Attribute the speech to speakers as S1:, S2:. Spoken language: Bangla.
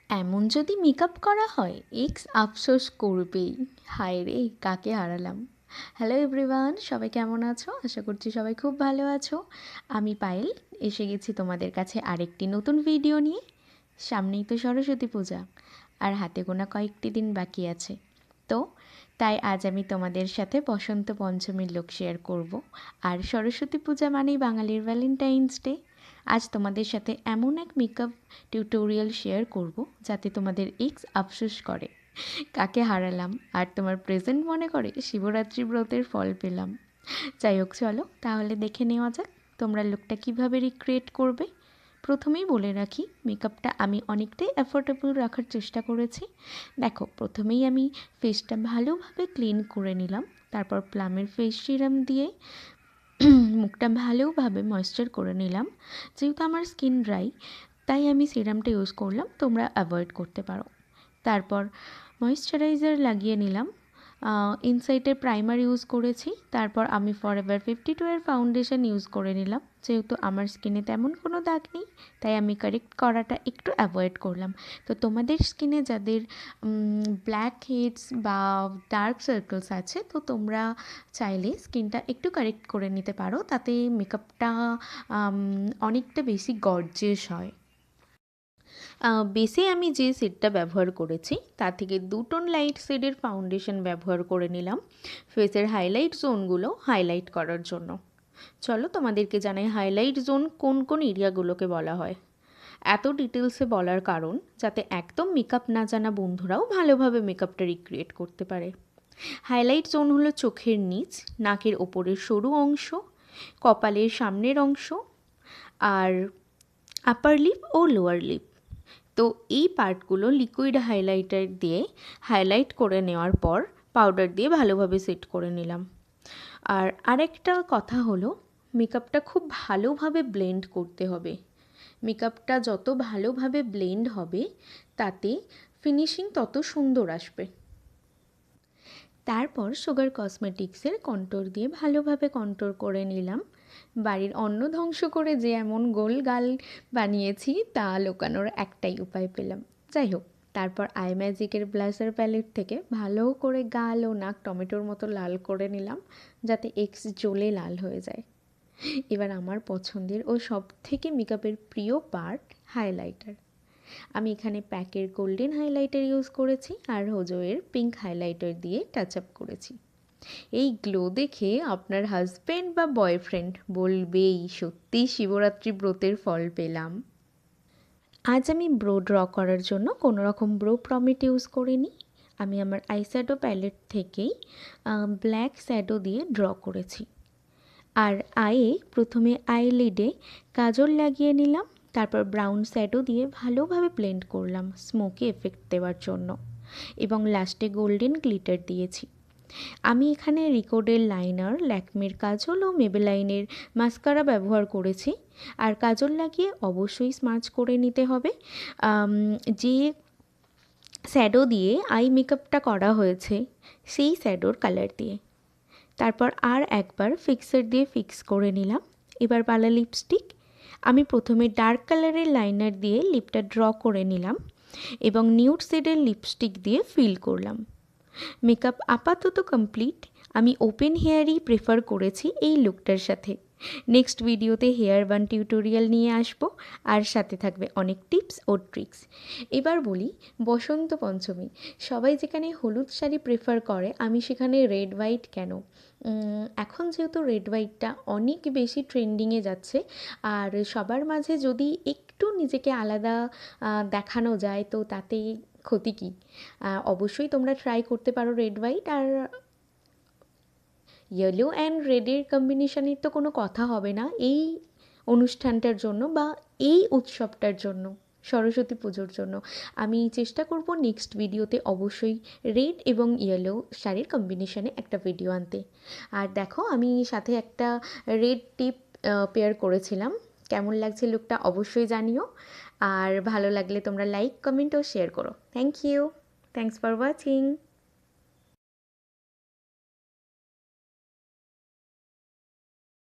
S1: এমন যদি মেকআপ করা হয় এক্স আফসোস করবেই। হায় রে, কাকে হারালাম। হ্যালো এভরিওয়ান, সবাই কেমন আছো? আশা করছি সবাই খুব ভালো আছো। আমি পায়েল এসে গেছি তোমাদের কাছে আরেকটি নতুন ভিডিও নিয়ে। সামনেই তো সরস্বতী পূজা, আর হাতে গোনা কয়েকটি দিন বাকি আছে। তো তাই আজ আমি তোমাদের সাথে বসন্ত পঞ্চমীর লুক শেয়ার করব। আর সরস্বতী পূজা মানেই বাঙালির ভ্যালেন্টাইন্স ডে। আজ তোমাদের সাথে এমন এক মেকআপ টিউটোরিয়াল শেয়ার করব যাতে তোমাদের এক্স আফসোস করে কাকে হারালাম, আর তোমার প্রেজেন্ট মনে করে শিবরাত্রি ব্রতের ফল পেলাম। যাই হোক, চলো তাহলে দেখে নেওয়া যাক তোমরা লুকটা কীভাবে রিক্রিয়েট করবে। প্রথমেই বলে রাখি, মেকআপটা আমি অনেকটাই অ্যাফোর্ডেবল রাখার চেষ্টা করেছি। দেখো, প্রথমেই আমি ফেসটা ভালোভাবে ক্লিন করে নিলাম, তারপর প্লামের ফেস সিরাম দিয়ে মুখটা ভালোভাবে ময়েশ্চার করে নিলাম। যেহেতু আমার স্কিন ড্রাই, তাই আমি সিরামটা ইউজ করলাম, তোমরা অ্যাভয়েড করতে পারো। তারপর ময়েশ্চারাইজার লাগিয়ে নিলাম, ইনসাইটের প্রাইমার ইউজ করেছি। তারপর আমি ফরএভার 52 এর ফাউন্ডেশন ইউজ করে নিলাম। যেহেতু আমার স্কিনে তেমন কোনো দাগ নেই, তাই আমি কারেক্ট করাটা একটু অ্যাভয়েড করলাম। তো তোমাদের স্কিনে যাদের ব্ল্যাক হেডস বা ডার্ক সার্কেলস আছে, তো তোমরা চাইলে স্কিনটা একটু কারেক্ট করে নিতে পারো, তাতে মেকআপটা অনেকটা বেশি গর্জিয়াস হয়। বেসে আমি যে শেডটা ব্যবহার করেছি তার থেকে 2 টোন লাইট শেডের ফাউন্ডেশন ব্যবহার করে নিলাম ফেসের হাইলাইট জোনগুলো হাইলাইট করার জন্য। চলো তোমাদেরকে জানাই হাইলাইট জোন কোন কোন এরিয়াগুলোকে বলা হয়। এত ডিটেলসে বলার কারণ যাতে একদম মেকআপ না জানা বন্ধুরাও ভালোভাবে মেকআপটা রিক্রিয়েট করতে পারে। হাইলাইট জোন হলো চোখের নিচ, নাকের ওপরের সরু অংশ, কপালের সামনের অংশ, আর আপার লিপ ও লোয়ার লিপ। তো এই পার্টগুলো লিকুইড হাইলাইটার দিয়ে হাইলাইট করে নেওয়ার পর পাউডার দিয়ে ভালোভাবে সেট করে নিলাম। আর আরেকটা কথা হলো, মেকআপটা খুব ভালোভাবে ব্লেন্ড করতে হবে। মেকআপটা যত ভালোভাবে ব্লেন্ড হবে তাতে ফিনিশিং তত সুন্দর আসবে। তারপর সুগার কসমেটিক্সের কন্ট্রোর দিয়ে ভালোভাবে কন্ট্রোর করে নিলাম। বাড়ির অন্ন ধ্বংস করে যে এমন গোল গাল বানিয়েছি তা লুকানোর একটাই উপায় পেলাম। যাই হোক, তারপর আই ম্যাজিকের ব্লাশার প্যালেট থেকে ভালো করে গাল ও নাক টমেটোর মতো লাল করে নিলাম, যাতে এক্স জ্বলে লাল হয়ে যায়। এবার আমার পছন্দের ও সব থেকে মেকআপের প্রিয় পার্ট, হাইলাইটার। আমি এখানে প্যাকের গোল্ডেন হাইলাইটার ইউজ করেছি আর হোজোয়ের পিঙ্ক হাইলাইটার দিয়ে টাচ আপ করেছি। এই গ্লো দেখে আপনার হাজব্যান্ড বা বয়ফ্রেন্ড বলবেই সত্যি শিবরাত্রি ব্রতের ফল পেলাম। আজ আমি ব্রো ড্র করার জন্য কোনো রকম ব্রো প্রমিট ইউজ করিনি। আমি আমার আইশ্যাডো প্যালেট থেকেই ব্ল্যাক শ্যাডো দিয়ে ড্র করেছি। আর আইয়ে প্রথমে আইলিডে কাজল লাগিয়ে নিলাম, তারপর ব্রাউন শ্যাডো দিয়ে ভালোভাবে ব্লেন্ড করলাম স্মোকি এফেক্ট দেওয়ার জন্য, এবং লাস্টে গোল্ডেন গ্লিটার দিয়েছি। আমি এখানে রিকোডের লাইনার, ল্যাকমির কাজল ও মেবেলাইনের মাস্কারা ব্যবহার করেছি। আর কাজল লাগিয়ে অবশ্যই স্মাচ করে নিতে হবে। যে শ্যাডো দিয়ে আই মেকআপটা করা হয়েছে সেই শ্যাডোর কালার দিয়ে। তারপর আর একবার ফিক্সার দিয়ে ফিক্স করে নিলাম। এবার পালা লিপস্টিক। আমি প্রথমে ডার্ক কালারের লাইনার দিয়ে লিপটা ড্র করে নিলাম এবং নিউড শেডের লিপস্টিক দিয়ে ফিল করলাম। মেকআপ আপাতত কমপ্লিট। আমি ওপেন হেয়ারই প্রেফার করেছি এই লুকটার সাথে। নেক্সট ভিডিওতে হেয়ার বান টিউটোরিয়াল নিয়ে আসবো, আর সাথে থাকবে অনেক টিপস ও ট্রিক্স। এবার বলি, বসন্ত পঞ্চমী সবাই যেখানে হলুদ শাড়ি প্রেফার করে, আমি সেখানে রেড হোয়াইট কেন? এখন যেহেতু রেড হোয়াইটটা অনেক বেশি ট্রেন্ডিংয়ে যাচ্ছে, আর সবার মাঝে যদি একটু নিজেকে আলাদা দেখানো যায় তো তাতে ক্ষতি কী? অবশ্যই তোমরা ট্রাই করতে পারো রেড হোয়াইট। আর ইয়েলো অ্যান্ড রেডের কম্বিনেশনের তো কোনো কথা হবে না এই অনুষ্ঠানটার জন্য বা এই উৎসবটার জন্য, সরস্বতী পুজোর জন্য। আমি চেষ্টা করব নেক্সট ভিডিওতে অবশ্যই রেড এবং ইয়েলো শাড়ির কম্বিনেশনে একটা ভিডিও আনতে। আর দেখো, আমি সাথে একটা রেড টিপ পেয়ার করেছিলাম। কেমন লাগছে লুকটা অবশ্যই জানিও, আর ভালো লাগলে তোমরা লাইক, কমেন্ট ও শেয়ার করো। Thank you, thanks for watching.